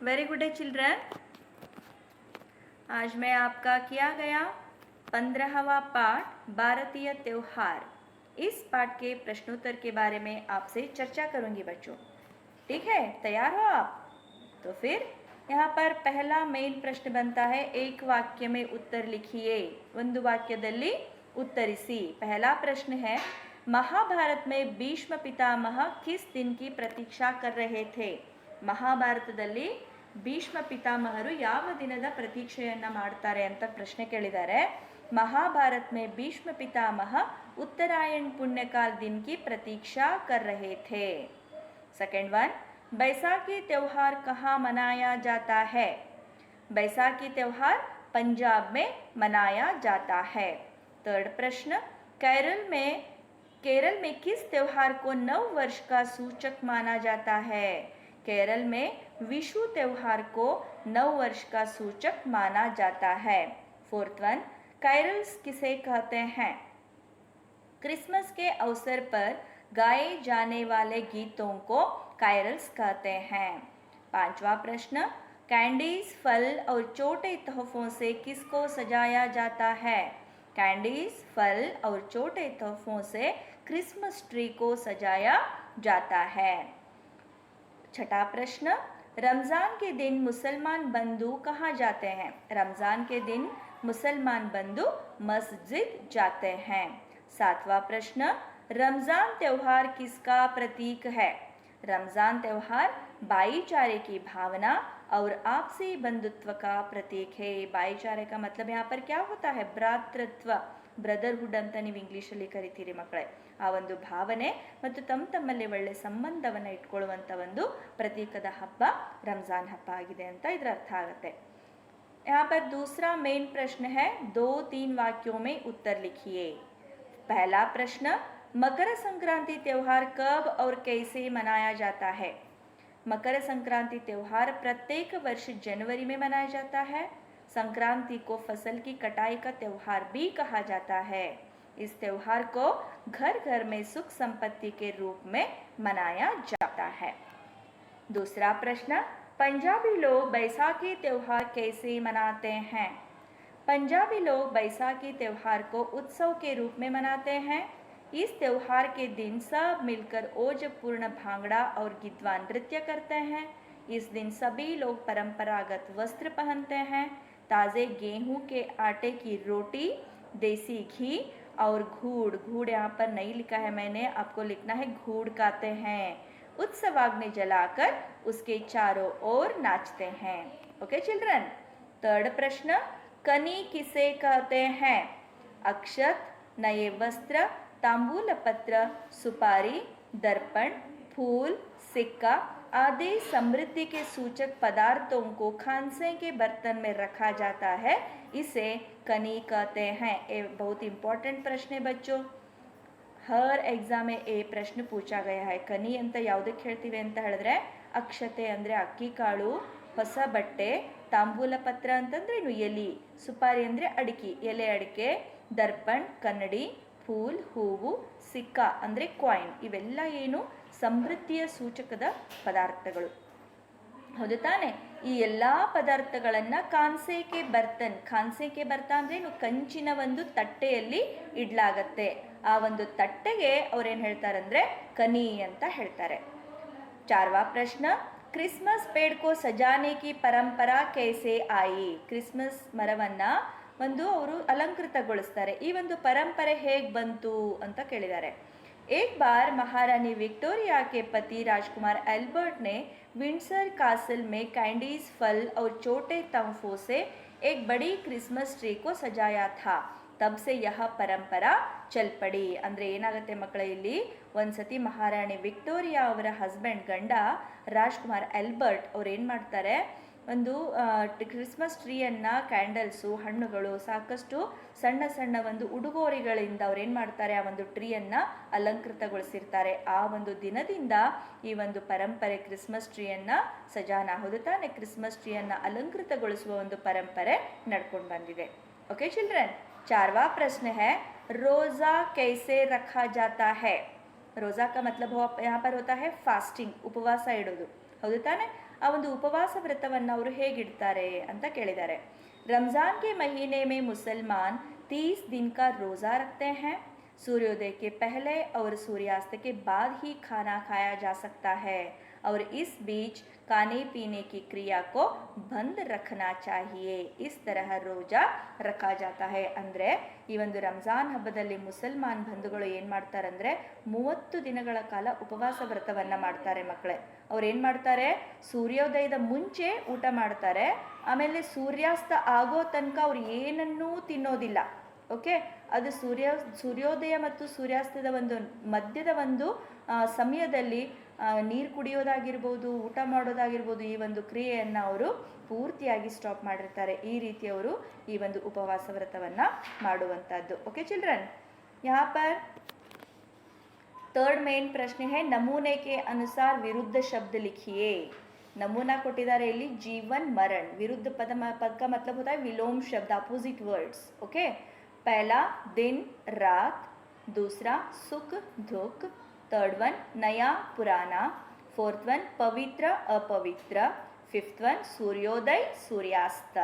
Very good day children. आज मैं आपका किया गया 15वां पाठ भारतीय त्योहार, इस पाठ के प्रश्नोत्तर के बारे में आपसे चर्चा करूंगी बच्चों। ठीक है, तैयार हो आप? तो फिर यहाँ पर पहला मेन प्रश्न बनता है, एक वाक्य में उत्तर लिखिए। ಒಂದು ವಾಕ್ಯದಲ್ಲಿ ಉತ್ತರಿಸಿ। पहला प्रश्न है, महाभारत में भीष्म पितामह किस दिन की प्रतीक्षा कर रहे थे? ಮಹಾಭಾರತದಲ್ಲಿ ಭೀಷ್ಮ ಪಿತಾಮಹರು ಯಾವ ದಿನದ ಪ್ರತೀಕ್ಷೆಯನ್ನ ಮಾಡ್ತಾರೆ ಅಂತ ಪ್ರಶ್ನೆ ಕೇಳಿದ್ದಾರೆ। महाभारत में भीष्म पितामह उत्तरायण पुण्यकाल दिन की प्रतीक्षा कर रहे थे। सेकेंड वन, बैसाखी त्योहार कहाँ मनाया जाता है? बैसाखी त्योहार पंजाब में मनाया जाता है। थर्ड प्रश्न, केरल में किस त्योहार को नव वर्ष का सूचक माना जाता है? केरल में विशु त्योहार को नव वर्ष का सूचक माना जाता है। फोर्थ वन, कैरल्स किसे कहते हैं? क्रिसमस के अवसर पर गाए जाने वाले गीतों को कैरल्स कहते हैं। पांचवा प्रश्न, कैंडीज, फल और छोटे तोहफों से किसको सजाया जाता है? कैंडीज, फल और छोटे तोहफों से क्रिसमस ट्री को सजाया जाता है। छठा प्रश्न, रमज़ान के दिन मुसलमान बंधु कहाँ जाते हैं? रमज़ान के दिन मुसलमान बंधु मस्जिद जाते हैं। सातवां प्रश्न, रमज़ान त्योहार किसका प्रतीक है? रमज़ान त्योहार भाईचारे की भावना और आपसी बंधुत्व का प्रतीक है। भाईचारे का मतलब यहाँ पर क्या होता है? भ्रातृत्व, ಬ್ರದರ್ಹುಡ್ ಅಂತ ನೀವು ಇಂಗ್ಲೀಷಲ್ಲಿ ಕರಿತೀರಿ ಮಕ್ಕಳೇ। ಆ ಒಂದು ಭಾವನೆ ಮತ್ತು ತಮ್ಮಲ್ಲಿ ಒಳ್ಳೆ ಸಂಬಂಧವನ್ನು ಇಟ್ಕೊಳ್ಳುವಂಥ ಒಂದು ಪ್ರತೀಕದ ಹಬ್ಬ ರಂಜಾನ್ ಹಬ್ಬ ಆಗಿದೆ ಅಂತ ಇದರ ಅರ್ಥ ಆಗುತ್ತೆ। यहाँ पर दूसरा मेन प्रश्न है, 2-3 वाक्यों में उत्तर लिखिए। पहला प्रश्न, मकर संक्रांति त्योहार कब और कैसे मनाया जाता है? मकर संक्रांति त्योहार प्रत्येक वर्ष जनवरी में मनाया जाता है। संक्रांति को फसल की कटाई का त्योहार भी कहा जाता है। इस त्योहार को घर घर में सुख संपत्ति के रूप में मनाया जाता है। दूसरा प्रश्न, पंजाबी लोग बैसाखी त्योहार कैसे मनाते हैं? पंजाबी लोग बैसाखी त्योहार को उत्सव के रूप में मनाते हैं। इस त्योहार के दिन सब मिलकर ओजपूर्ण भांगड़ा और गिद्वा नृत्य करते हैं। इस दिन सभी लोग परंपरागत वस्त्र पहनते हैं। ताज़े गेहूं के आटे की रोटी, देसी घी और घूड़ यहाँ पर नहीं लिखा है मैंने, आपको लिखना है घूड़ खाते हैं। उत्सवाग्नि जलाकर उसके चारों ओर नाचते हैं। Okay children. थर्ड प्रश्न, कनी किसे कहते हैं? अक्षत, नए वस्त्र, तांबूल पत्र, सुपारी, दर्पण, फूल, सिक्का आदि समृद्धि के सूचक पदार्थों को खांसे के बर्तन में रखा जाता है, इसे कनी कहते हैं। ये बहुत इंपॉर्टेंट प्रश्न है बच्चों, हर एग्जाम में ये प्रश्न पूछा गया है। कनी ಅಂತ ಯಾವುದಕ್ಕೆ ಹೇಳ್ತೀವಿ ಅಂತ ಹೇಳಿದ್ರೆ, ಅಕ್ಷತೆ ಅಂದರೆ ಅಕ್ಕಿ ಕಾಳು, ಹೊಸ ಬಟ್ಟೆ, ತಾಂಬೂಲ ಪತ್ರ ಅಂತಂದ್ರೆ ಇನ್ನು ಎಲೆ, ಸುಪಾರಿ ಅಂದರೆ ಅಡಿಕೆ, ಎಲೆ ಅಡಿಕೆ, ದರ್ಪಣ್ ಕನ್ನಡಿ, ಫೂಲ್ ಹೂವು, ಸಿಕ್ಕ ಅಂದರೆ ಕಾಯಿನ್, ಇವೆಲ್ಲ ಏನು ಸಮೃದ್ಧಿಯ ಸೂಚಕದ ಪದಾರ್ಥಗಳು, ಹೌದು ತಾನೆ? ಈ ಎಲ್ಲ ಪದಾರ್ಥಗಳನ್ನು ಖಾನ್ಸೆಗೆ ಬರ್ತನ್, ಖಾನ್ಸೆಗೆ ಬರ್ತ ಅಂದರೆ ಇನ್ನು ಕಂಚಿನ ಒಂದು ತಟ್ಟೆಯಲ್ಲಿ ಇಡ್ಲಾಗತ್ತೆ, ಆ ಒಂದು ತಟ್ಟೆಗೆ ಅವ್ರೇನು ಹೇಳ್ತಾರೆ ಅಂದರೆ ಕನಿ ಅಂತ ಹೇಳ್ತಾರೆ। चारवा प्रश्न, क्रिसमस पेड़ को सजाने की परंपरा कैसे आई? ಕ್ರಿಸ್ಮಸ್ ಮರವನ್ನ ಒಂದು ಅವರು ಅಲಂಕೃತಗೊಳಿಸ್ತಾರೆ, ಈ ಒಂದು ಪರಂಪರೆ ಹೇಗೆ ಬಂತು ಅಂತ ಕೇಳಿದ್ದಾರೆ। एक बार महारानी विक्टोरिया के पति राजकुमार एल्बर्ट ने विंडसर कासल में कैंडीज, फल और छोटे तोहफों से एक बड़ी क्रिसमस ट्री को सजाया था। तब से यह परंपरा चल पड़ी। ಅಂದರೆ ಏನಾಗುತ್ತೆ ಮಕ್ಕಳೇ, ಇಲ್ಲಿ ಒಂದ್ಸತಿ ಮಹಾರಾಣಿ ವಿಕ್ಟೋರಿಯಾ ಅವರ ಹಸ್ಬೆಂಡ್ ಗಂಡ ರಾಜ್ಕುಮಾರ್ ಎಲ್ಬರ್ಟ್ ಅವ್ರು ಏನು ಮಾಡ್ತಾರೆ, ಒಂದು ಕ್ರಿಸ್ಮಸ್ ಟ್ರೀಯನ್ನು ಕ್ಯಾಂಡಲ್ಸು, ಹಣ್ಣುಗಳು, ಸಾಕಷ್ಟು ಸಣ್ಣ ಸಣ್ಣ ಒಂದು ಉಡುಗೊರೆಗಳಿಂದ ಅವ್ರು ಏನು ಮಾಡ್ತಾರೆ, ಆ ಒಂದು ಟ್ರೀಯನ್ನು ಅಲಂಕೃತಗೊಳಿಸಿರ್ತಾರೆ। ಆ ಒಂದು ದಿನದಿಂದ ಈ ಒಂದು ಪರಂಪರೆ ಕ್ರಿಸ್ಮಸ್ ಟ್ರೀಯನ್ನು ಸಜಾನ, ಹೌದು ತಾನೆ, ಕ್ರಿಸ್ಮಸ್ ಟ್ರೀಯನ್ನು ಅಲಂಕೃತಗೊಳಿಸುವ ಒಂದು ಪರಂಪರೆ ನಡ್ಕೊಂಡು ಬಂದಿದೆ। Okay children. चारवा प्रश्न है, रोज़ा कैसे रखा जाता है? रोज़ा का मतलब यहाँ पर होता है फास्टिंग, उपवास इडोದು, ಹೌದು ತಾನೆ? ಆ ಒಂದು ಉಪವಾಸ ವ್ರತವನ್ನು ಅವರು ಹೇಗಿಡ್ತಾರೆ ಅಂತ ಕೇಳಿದ್ದಾರೆ. ರಂಜಾನ್ ಕೆ ಮಹೀನೆ में मुसलमान 30 दिन का रोज़ा रखते हैं. सूर्योदय के पहले और सूर्यास्त के बाद ही खाना खाया जा सकता है और इस बीच खाने पीने की क्रिया को बंद रखना चाहिए. इस तरह रोजा रखा जाता है. ಅಂದರೆ ಈ ಒಂದು ರಂಜಾನ್ ಹಬ್ಬದಲ್ಲಿ ಮುಸಲ್ಮಾನ್ ಬಂಧುಗಳು ಏನು ಮಾಡ್ತಾರಂದರೆ 30 ದಿನಗಳ ಕಾಲ ಉಪವಾಸ ವ್ರತವನ್ನು ಮಾಡ್ತಾರೆ ಮಕ್ಕಳೇ. ಅವ್ರು ಏನು ಮಾಡ್ತಾರೆ, ಸೂರ್ಯೋದಯದ ಮುಂಚೆ ಊಟ ಮಾಡ್ತಾರೆ, ಆಮೇಲೆ ಸೂರ್ಯಾಸ್ತ ಆಗೋ ತನಕ ಅವ್ರು ಏನನ್ನೂ ತಿನ್ನೋದಿಲ್ಲ. ಓಕೆ, ಅದು ಸೂರ್ಯೋದಯ ಮತ್ತು ಸೂರ್ಯಾಸ್ತದ ಒಂದು ಮಧ್ಯದ ಒಂದು ಸಮಯದಲ್ಲಿ ನೀರು ಕುಡಿಯೋದಾಗಿರ್ಬೋದು, ಊಟ ಮಾಡೋದಾಗಿರ್ಬೋದು, ಈ ಒಂದು ಕ್ರಿಯೆಯನ್ನು ಅವರು ಪೂರ್ತಿಯಾಗಿ ಸ್ಟಾಪ್ ಮಾಡಿರ್ತಾರೆ. ಈ ರೀತಿ ಅವರು ಈ ಒಂದು ಉಪವಾಸ ವ್ರತವನ್ನು ಮಾಡುವಂಥದ್ದು. ಓಕೆ ಚಿಲ್ಡ್ರನ್, यहाँ पर थर्ड मेन प्रश्न है नमूने के अनुसार विरुद्ध शब्द लिखिए. नमूना ಕೊಟ್ಟಿದ್ದಾರೆ ಇಲ್ಲಿ जीवन मरण. विरुद्ध पद का मतलब होता है विलोम शब्द, अपोजिट वर्ड्स. ओके, पहला दिन रात, दूसरा सुख दुख, थर्ड वन नया पुराना, फोर्थ वन पवित्र अपवित्र, फिफ्थ वन सूर्योदय सूर्यास्त.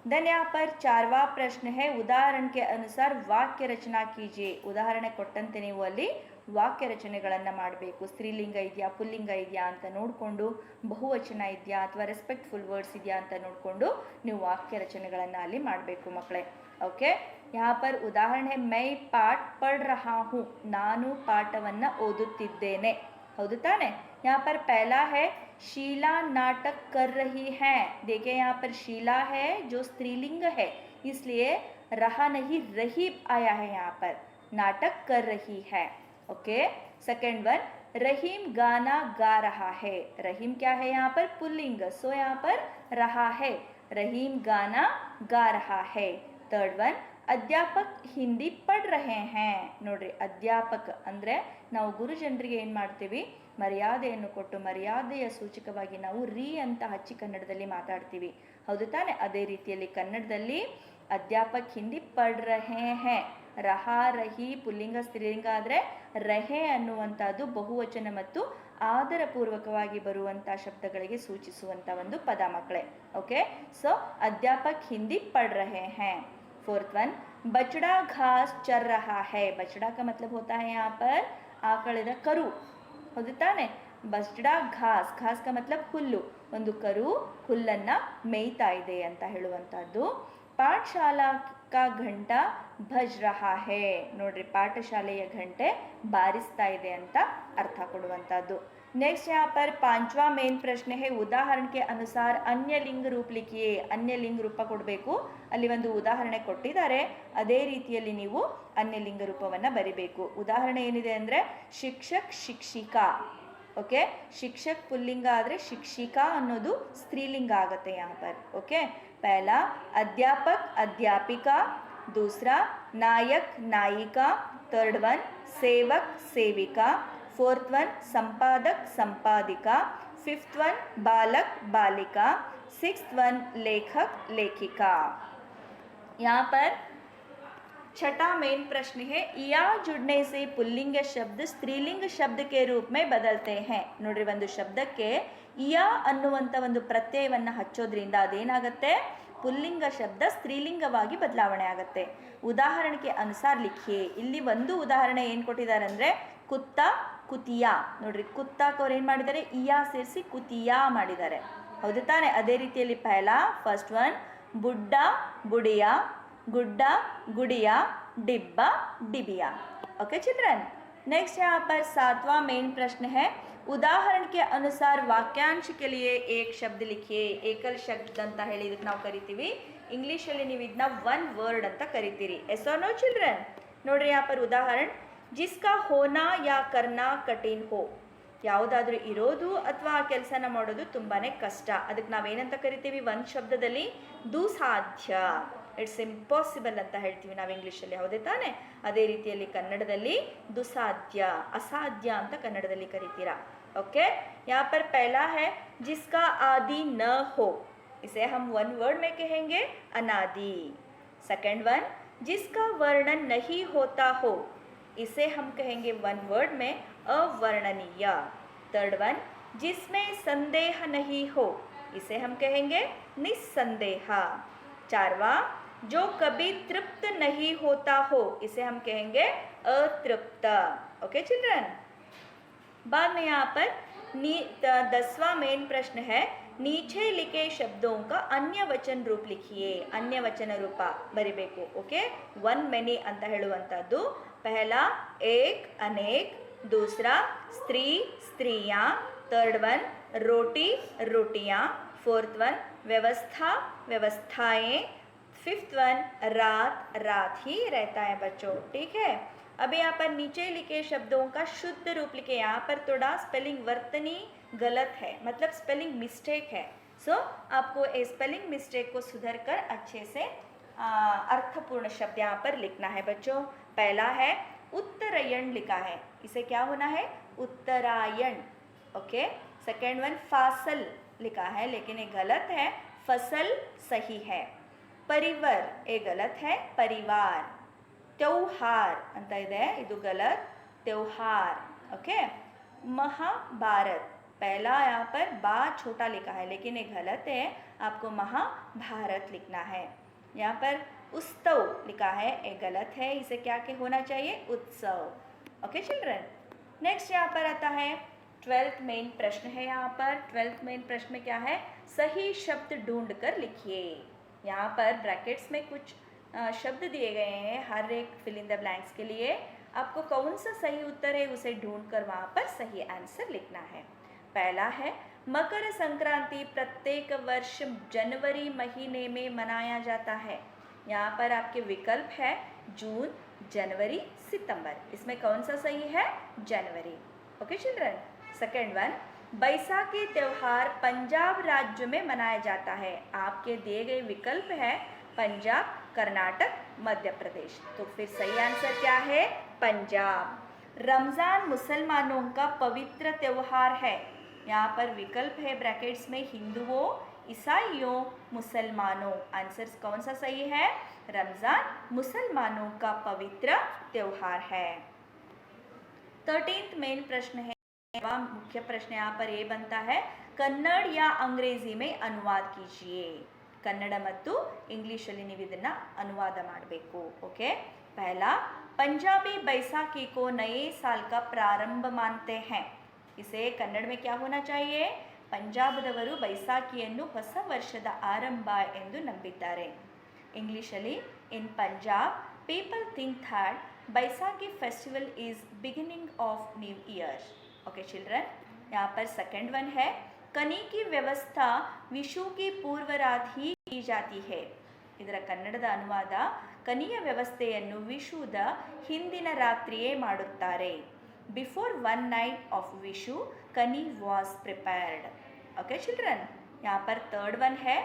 देन यहाँ पर चारवा प्रश्न है उदाहरण के अनुसार वाक्य रचना कीजिए. ಉದಾಹರಣೆ ಕೊಟ್ಟಂತೆ ನೀವು ಅಲ್ಲಿ ವಾಕ್ಯ ರಚನೆಗಳನ್ನು ಮಾಡಬೇಕು. ಸ್ತ್ರೀಲಿಂಗ ಇದೆಯಾ ಪುಲ್ಲಿಂಗ ಇದೆಯಾ ಅಂತ ನೋಡಿಕೊಂಡು, ಬಹುವಚನ ಇದೆಯಾ ಅಥವಾ ರೆಸ್ಪೆಕ್ಟ್ಫುಲ್ ವರ್ಡ್ಸ್ ಇದೆಯಾ ಅಂತ ನೋಡಿಕೊಂಡು ನೀವು ವಾಕ್ಯ ರಚನೆಗಳನ್ನು ಅಲ್ಲಿ ಮಾಡಬೇಕು ಮಕ್ಕಳೇ. ಓಕೆ, यहाँ पर उदाहरण है मैं पाठ पढ़ रहा हूँ. ನಾನು ಪಾಠವನ್ನು ಓದುತ್ತಿದ್ದೇನೆ. ಹೌದು ತಾನೆ. यहाँ पर पहला है शीला नाटक कर रही है. देखिए यहाँ पर शीला है जो स्त्रीलिंग है, इसलिए रहा नहीं रही आया है. यहाँ पर नाटक कर रही है. ओके, सेकेंड वन रहीम गाना गा रहा है. रहीम क्या है यहाँ पर, पुल्लिंग, सो यहाँ पर रहा है. रहीम गाना गा रहा है. थर्ड वन ಅಧ್ಯಾಪಕ್ ಹಿಂದಿ ಪढ़ रहे हैं. ನೋಡ್ರಿ, ಅಧ್ಯಾಪಕ ಅಂದರೆ ನಾವು ಗುರುಜನರಿಗೆ ಏನು ಮಾಡ್ತೀವಿ, ಮರ್ಯಾದೆಯನ್ನು ಕೊಟ್ಟು ಮರ್ಯಾದೆಯ ಸೂಚಕವಾಗಿ ನಾವು ರೀ ಅಂತ ಹಚ್ಚಿ ಕನ್ನಡದಲ್ಲಿ ಮಾತಾಡ್ತೀವಿ. ಹೌದು ತಾನೆ. ಅದೇ ರೀತಿಯಲ್ಲಿ ಕನ್ನಡದಲ್ಲಿ ಅಧ್ಯಾಪಕ್ ಹಿಂದಿ ಪढ़ रहे हैं. ರಹಾ ರಹಿ ಪುಲ್ಲಿಂಗ ಸ್ತ್ರೀಲಿಂಗ ಆದರೆ ರಹೆ ಅನ್ನುವಂಥದ್ದು ಬಹುವಚನ ಮತ್ತು ಆದರಪೂರ್ವಕವಾಗಿ ಬರುವಂಥ ಶಬ್ದಗಳಿಗೆ ಸೂಚಿಸುವಂಥ ಒಂದು ಪದ ಮಕ್ಕಳೇ. ಓಕೆ, ಸೊ ಅಧ್ಯಾಪಕ್ ಹಿಂದಿ पढ़ रहे हैं. फोर्थ वन बछड़ा घास चर रहा है. बछड़ा का मतलब होता है यहाँ पर ಆಕಳದ ಕರು. ಹೌದು ತಾನೆ. ಬछड़ा घास, घास का मतलब ಹುಲ್ಲು. ಒಂದು ಕರು ಹುಲ್ಲನ್ನು ಮೇಯ್ತಾ ಇದೆ ಅಂತ ಹೇಳುವಂಥದ್ದು. ಪಾಠಶಾಲಾ का घंटा बज रहा है. ನೋಡ್ರಿ, ಪಾಠಶಾಲೆಯ ಗಂಟೆ ಬಾರಿಸ್ತಾ ಇದೆ ಅಂತ ಅರ್ಥ ಕೊಡುವಂಥದ್ದು. नेक्स्ट यहाँ पर पांचवा मेन प्रश्न है उदाहरण के अनुसार अन्य लिंग रूप लिखिए. अन्य लिंग ರೂಪ ಕೊಡಬೇಕು. ಅಲ್ಲಿ ಒಂದು ಉದಾಹರಣೆ ಕೊಟ್ಟಿದ್ದಾರೆ, ಅದೇ ರೀತಿಯಲ್ಲಿ ನೀವು ಅನ್ಯ ಲಿಂಗ ರೂಪವನ್ನು ಬರಿಬೇಕು. ಉದಾಹರಣೆ ಏನಿದೆ ಅಂದರೆ ಶಿಕ್ಷಕ್ ಶಿಕ್ಷಿಕಾ. ಓಕೆ, ಶಿಕ್ಷಕ್ ಪುಲ್ಲಿಂಗ ಆದರೆ ಶಿಕ್ಷಿಕಾ ಅನ್ನೋದು ಸ್ತ್ರೀಲಿಂಗ ಆಗುತ್ತೆ यहाँ पर. ओके, पहला अध्यापक अध्यापिका, दूसरा नायक नायिका, थर्ड वन सेवक सेविका, फोर्थ वन संपादक संपादिका, फिफ्थ वन बालक बालिका, सिक्स्थ वन लेखक लेखिका. यहाँ पर छठा मेन प्रश्न है या जुड़ने से पुल्लिंग शब्द स्त्रीलिंग शब्द के रूप में बदलते हैं. ನೋಡ್ರಿ, ಒಂದು ಶಬ್ದಕ್ಕೆ ಇಯಾ ಅನ್ನುವಂಥ ಒಂದು ಪ್ರತ್ಯಯವನ್ನು ಹಚ್ಚೋದ್ರಿಂದ ಅದೇನಾಗುತ್ತೆ, ಪುಲ್ಲಿಂಗ ಶಬ್ದ ಸ್ತ್ರೀಲಿಂಗವಾಗಿ ಬದಲಾವಣೆ ಆಗುತ್ತೆ. ಉದಾಹರಣೆಗೆ ಅನುಸಾರ ಲಿಖಿಯೇ. ಇಲ್ಲಿ ಒಂದು ಉದಾಹರಣೆ ಏನು ಕೊಟ್ಟಿದ್ದಾರೆ ಅಂದರೆ ಕುತ್ತ ಕುತಿಯಾ. ನೋಡ್ರಿ, ಕುತ್ತಾಕ್ ಅವ್ರು ಏನು ಮಾಡಿದ್ದಾರೆ, ಇಯಾ ಸೇರಿಸಿ ಕುತಿಯಾ ಮಾಡಿದ್ದಾರೆ. ಹೌದು ತಾನೆ. ಅದೇ ರೀತಿಯಲ್ಲಿ ಪಹಲಾ ಫಸ್ಟ್ ಒನ್ ಬುಡ್ಡ ಬುಡಿಯಾ, गुड्डा गुड़िया, डिब्बा डिबिया. ओके चिल्ड्रन, नेक्स्ट यहाँ पर सातवां मेन प्रश्न है उदाहरण के अनुसार वाक्यांश के लिए एक शब्द लिखिए. ಏಕಲ್ ಶಬ್ದ ಅಂತ ಹೇಳಿ ಇದಕ್ಕೆ ನಾವು ಕರಿತೀವಿ. ಇಂಗ್ಲೀಷಲ್ಲಿ ನೀವು ಇದನ್ನ ಒನ್ ವರ್ಡ್ ಅಂತ ಕರಿತೀರಿ. Yes or no children. ನೋಡ್ರಿ, यहाँ पर उदाहरण जिसका होना या करना कठिन हो. ಯಾವುದಾದ್ರೂ ಇರೋದು ಅಥವಾ ಆ ಕೆಲಸನ ಮಾಡೋದು ತುಂಬಾ ಕಷ್ಟ, ಅದಕ್ಕೆ ನಾವೇನಂತ ಕರಿತೀವಿ, ಒಂದು ಶಬ್ದದಲ್ಲಿ ದುಸಾಧ್ಯ, ಇಟ್ಸ್ ಇಂಪಾಸಿಬಲ್ ಅಂತ ಹೇಳ್ತೀವಿ ನಾವು ಇಂಗ್ಲೀಷಲ್ಲಿ. ಹೌದೇ ತಾನೆ. ಅದೇ ರೀತಿಯಲ್ಲಿ ಕನ್ನಡದಲ್ಲಿ ದುಸಾಧ್ಯ, ಅಸಾಧ್ಯ ಅಂತ ಕನ್ನಡದಲ್ಲಿ ಕರಿತೀರಾ. ओके, यहाँ पर पहला है जिसका आदि न हो. इसे हम वन वर्ड में कहेंगे अनादि. सेकंड वन जिसका वर्णन नहीं होता हो, इसे हम कहेंगे वन वर्ड में अवर्णनीय. थर्ड वन जिसमें संदेह नहीं हो, इसे हम कहेंगे निस्संदेह। चारवा, जो कभी तृप्त नहीं होता हो, इसे हम कहेंगे अतृप्त। Okay children. बाद में यहाँ पर 10वां मेन प्रश्न है, नीचे लिखे शब्दों का अन्य वचन रूप लिखिए। अन्य वचन रूप ಬರಿಬೇಕು। ओके, वन मेनी ಅಂತ ಹೇಳುವಂತದ್ದು। पहला एक अनेक, दूसरा स्त्री स्त्रियां, थर्ड वन रोटी रोटियां, फोर्थ वन व्यवस्था व्यवस्थाएं, फिफ्थ वन रात रात ही रहता है बच्चों। ठीक है, अब यहाँ पर नीचे लिखे शब्दों का शुद्ध रूप लिखे। यहाँ पर थोड़ा स्पेलिंग वर्तनी गलत है, मतलब स्पेलिंग मिस्टेक है। सो आपको ये स्पेलिंग मिस्टेक को सुधर कर अच्छे से अर्थपूर्ण शब्द यहाँ पर लिखना है बच्चों। पहला है उत्तरायण लिखा है, इसे क्या होना है उत्तरायण। ओके, सेकेंड वन फासल लिखा है, लेकिन ये गलत है, फसल सही है। परिवार ये गलत है, परिवार। त्योहार ಅಂತ ಇದೆ, ಇದು गलत, त्योहार। ओके, महाभारत, पहला यहाँ पर बा छोटा लिखा है, लेकिन ये गलत है, आपको महाभारत लिखना है। यहाँ पर उत्सव लिखा है, ये गलत है, इसे क्या के होना चाहिए उत्सव। Okay children. नेक्स्ट यहाँ पर आता है 12th मेन प्रश्न है। यहाँ पर 12th मेन प्रश्न में क्या है, सही शब्द ढूंढ कर लिखिए। यहाँ पर ब्रैकेट्स में कुछ शब्द दिए गए हैं, हर एक फिल इन द ब्लैंक्स के लिए आपको कौन सा सही उत्तर है उसे ढूंढकर वहाँ पर सही आंसर लिखना है। पहला है मकर संक्रांति प्रत्येक वर्ष जनवरी महीने में मनाया जाता है। यहाँ पर आपके विकल्प है जून, जनवरी, सितंबर, इसमें कौन सा सही है जनवरी। Okay children. Second one, Baisakhi त्योहार पंजाब राज्य में मनाया जाता है। आपके दिए गए विकल्प है पंजाब, कर्नाटक, मध्य प्रदेश, तो फिर सही आंसर क्या है पंजाब। रमज़ान मुसलमानों का पवित्र त्योहार है। यहाँ पर विकल्प है ब्रैकेट्स में हिंदुओं, ईसाइयों, मुसलमानों, आंसर कौन सा सही है रमज़ान मुसलमानों का पवित्र त्योहार है। 13th मेन प्रश्न है, मुख्य प्रश्न यहाँ पर ये बनता है, कन्नड़ या अंग्रेजी में अनुवाद कीजिए। कन्नड़ ಮತ್ತು ಇಂಗ್ಲಿಷಲ್ಲಿ ನೀವು ಇದನ್ನ ಅನುವಾದ ಮಾಡಬೇಕು। ओके, पहला पंजाबी बैसाखी को नए साल का प्रारंभ मानते हैं। इसे कन्नड़ में क्या होना चाहिए, पंजाबದವರು बैसाखिಯನ್ನು ಹೊಸ ವರ್ಷದ ಆರಂಭ ಎಂದು ನಂಬಿದ್ದಾರೆ। ಇಂಗ್ಲಿಷಲ್ಲಿ in Punjab people think that Baisakhi festival is beginning of new year। Okay children. यहाँ पर सेकंड वन है, कनी की व्यवस्था विशु की पूर्व रात ही की जाती है। ಇದರ ಕನ್ನಡದ ಅನುವಾದ, ಕನಿಯ ವ್ಯವಸ್ಥೆಯನ್ನು ವಿಶುದ ಹಿಂದಿನ ರಾತ್ರಿಯೇ ಮಾಡುತ್ತಾರೆ। Before one night of Vishu कनी वॉज प्रिपेयर्ड। Okay children. यहाँ पर थर्ड वन है,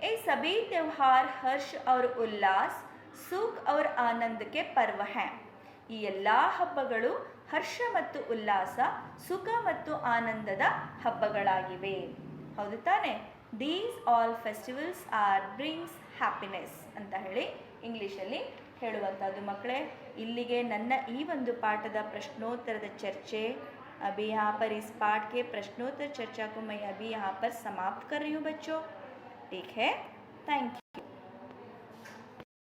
ये सभी त्योहार हर्ष और उल्लास, सुख और आनंद के पर्व हैं। ಈ ಎಲ್ಲ ಹಬ್ಬಗಳು ಹರ್ಷ ಮತ್ತು ಉಲ್ಲಾಸ, ಸುಖ ಮತ್ತು ಆನಂದದ ಹಬ್ಬಗಳಾಗಿವೆ। ಹೌದು ತಾನೆ? These all festivals are brings happiness ಅಂತ ಹೇಳಿ ಇಂಗ್ಲೀಷಲ್ಲಿ ಹೇಳುವಂಥದ್ದು ಮಕ್ಕಳೇ। ಇಲ್ಲಿಗೆ ನನ್ನ ಈ ಒಂದು ಪಾಠದ ಪ್ರಶ್ನೋತ್ತರದ ಚರ್ಚೆ, अभी यहाँ पर इस पाठ के प्रश्नोत्तर चर्चा को मैं अभी यहाँ पर समाप्त कर रही हूँ बच्चों। ठीक है, थैंक यू।